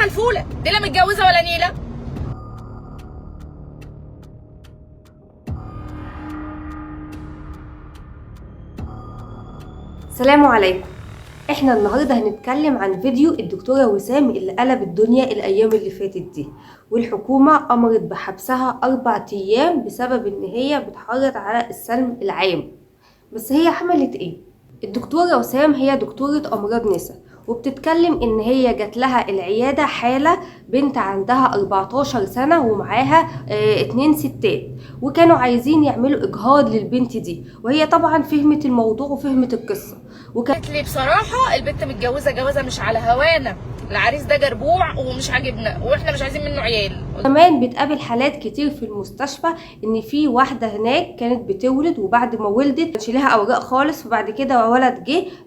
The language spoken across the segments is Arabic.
ملفوله، دي لا متجوزه ولا نيله. السلام عليكم. احنا النهارده هنتكلم عن فيديو الدكتورة وسام اللي قلب الدنيا الايام اللي فاتت دي، والحكومة امرت بحبسها 4 ايام بسبب ان هي بتحرض على السلم العام. بس هي عملت ايه؟ الدكتورة وسام هي دكتورة امراض نسا، وبتتكلم ان هي جات لها العيادة حالة بنت عندها 14 سنة ومعاها 2 ستات، وكانوا عايزين يعملوا اجهاض للبنت دي، وهي طبعا فهمت الموضوع وفهمت القصة. قالت لي بصراحه البنت متجوزه جوازه مش على هوانا، العريس ده جربوع ومش عاجبنا واحنا مش عايزين منه عيال. كمان بتقابل حالات كتير في المستشفى ان في واحده هناك كانت بتولد، وبعد ما ولدت كانش لها اوراق خالص، وبعد كده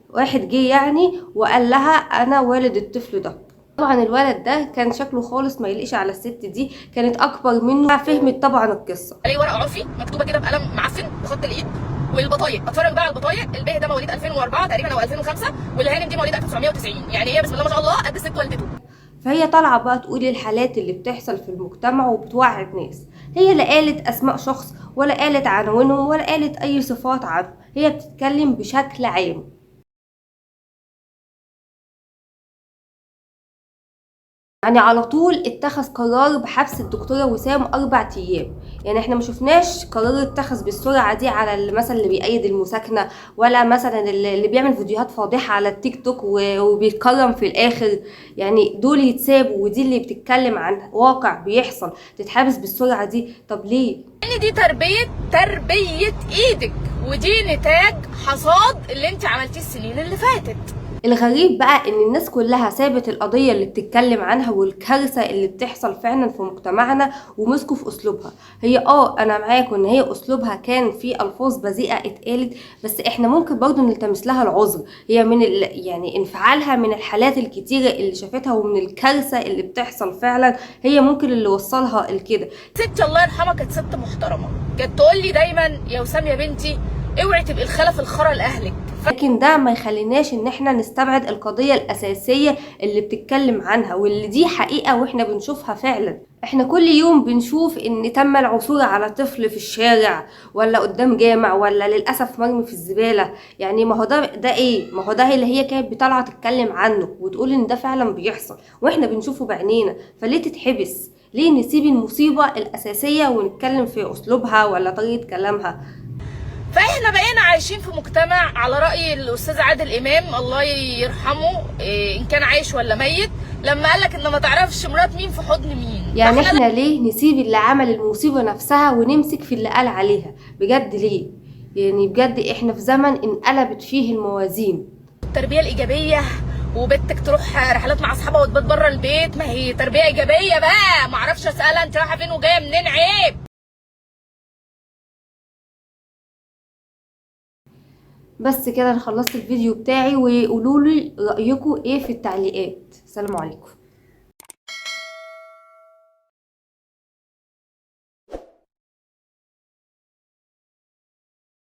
واحد جه يعني وقال لها انا والد الطفل ده. طبعا الولد ده كان شكله خالص ما يليقش على الست دي، كانت اكبر منه. فهمت طبعا القصه. عليه ورقه عرفي مكتوبه كده بقلم معفن بخط الايد، والبطايق اتفرج بقى على البطايق. البيه ده مواليد 2004 تقريبا او 2005، والهانم دي مواليد 1990، يعني هي بسم الله ما شاء الله قد الست والدته. فهي طالعه بقى تقول الحالات اللي بتحصل في المجتمع وبتوعي الناس. هي لا قالت اسماء شخص ولا قالت عناوينهم ولا قالت اي صفات عنه، هي بتتكلم بشكل عام. يعني على طول اتخذ قرار بحبس الدكتورة وسام 4 ايام. يعني احنا ما شفناش قرار اتخذ بالسرعة دي على مثلا اللي بيأيد المساكنة، ولا مثلا اللي بيعمل فيديوهات فاضحة على التيك توك وبيتكرم في الاخر. يعني دول يتسابوا، ودي اللي بتتكلم عن واقع بيحصل تتحبس بالسرعة دي. طب ليه؟ ان دي تربيه ايدك، ودي نتاج حصاد اللي انت عملتيه السنين اللي فاتت. الغريب بقى ان الناس كلها سابت القضية اللي بتتكلم عنها والكارثة اللي بتحصل فعلا في مجتمعنا، ومسكوا في اسلوبها. هي انا معاكم ان هي اسلوبها كان فيه الفاظ بذيئة اتقالت، بس احنا ممكن برضو نلتمس لها العذر. هي من يعني انفعالها من الحالات الكتيرة اللي شافتها ومن الكارثة اللي بتحصل فعلا، هي ممكن اللي وصلها لكده. ستي الله يرحمها كانت ست محترمه، كانت تقول لي دايما يا وسام يا بنتي اوعي تبقي الخلف الخرا لاهلك. لكن ده ما يخليناش ان احنا نستبعد القضية الاساسية اللي بتتكلم عنها، واللي دي حقيقة واحنا بنشوفها فعلا. احنا كل يوم بنشوف ان تم العثور على طفل في الشارع، ولا قدام جامع، ولا للاسف مرمي في الزبالة. يعني ما هو ده ايه؟ ما هو ده اللي هي كانت بطالعة تتكلم عنه وتقول ان ده فعلا بيحصل واحنا بنشوفه بعينينا. فليه تتحبس؟ ليه نسيب المصيبة الاساسية ونتكلم في اسلوبها ولا طريقة كلامها؟ فاحنا بقينا عايشين في مجتمع على رأي الأستاذ عادل إمام الله يرحمه، إن كان عايش ولا ميت، لما قالك إن ما تعرفش مرات مين في حضن مين. يعني احنا ليه نسيب اللي عمل المصيبة نفسها ونمسك في اللي قال عليها؟ بجد ليه؟ يعني بجد احنا في زمن انقلبت فيه الموازين. التربية الإيجابية وبنتك تروح رحلات مع أصحابها وتبات بره البيت، ما هي تربية إيجابية بقى. معرفش أسألها أنت رايحة فين وجاية منين، عيب. بس كده انا خلصت الفيديو بتاعي، وقولولي رأيكم ايه في التعليقات. سلام عليكم.